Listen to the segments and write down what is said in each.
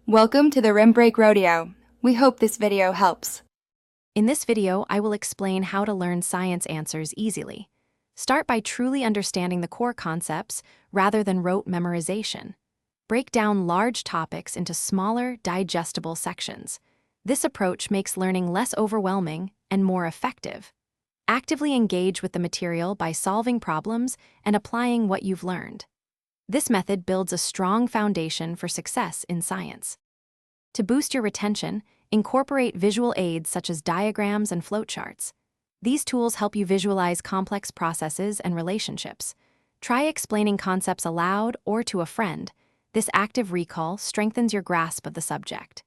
Welcome to the Rim Break Rodeo. We hope this video helps. In this video, I will explain how to learn science answers easily. Start by truly understanding the core concepts rather than rote memorization. Break down large topics into smaller, digestible sections. This approach makes learning less overwhelming and more effective. Actively engage with the material by solving problems and applying what you've learned. This method builds a strong foundation for success in science. To boost your retention, incorporate visual aids such as diagrams and flowcharts. These tools help you visualize complex processes and relationships. Try explaining concepts aloud or to a friend. This active recall strengthens your grasp of the subject.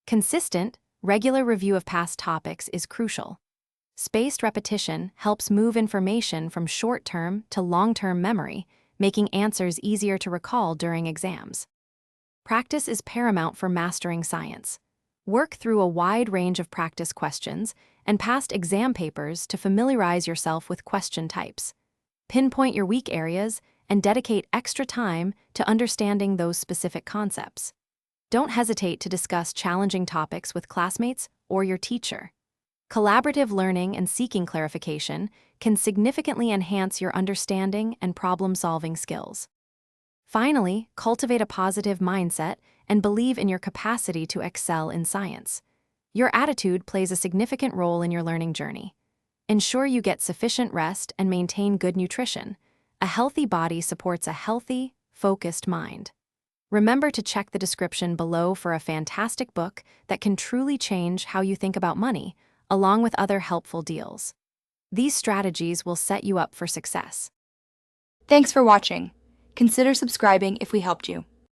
Consistent, regular review of past topics is crucial. Spaced repetition helps move information from short-term to long-term memory, making answers easier to recall during exams. Practice is paramount for mastering science. Work through a wide range of practice questions and past exam papers to familiarize yourself with question types. Pinpoint your weak areas and dedicate extra time to understanding those specific concepts. Don't hesitate to discuss challenging topics with classmates or your teacher. Collaborative learning and seeking clarification can significantly enhance your understanding and problem-solving skills. Finally, cultivate a positive mindset and believe in your capacity to excel in science. Your attitude plays a significant role in your learning journey. Ensure you get sufficient rest and maintain good nutrition. A healthy body supports a healthy, focused mind. Remember to check the description below for a fantastic book that can truly change how you think about money, along with other helpful deals. These strategies will set you up for success. Thanks for watching. Consider subscribing if we helped you.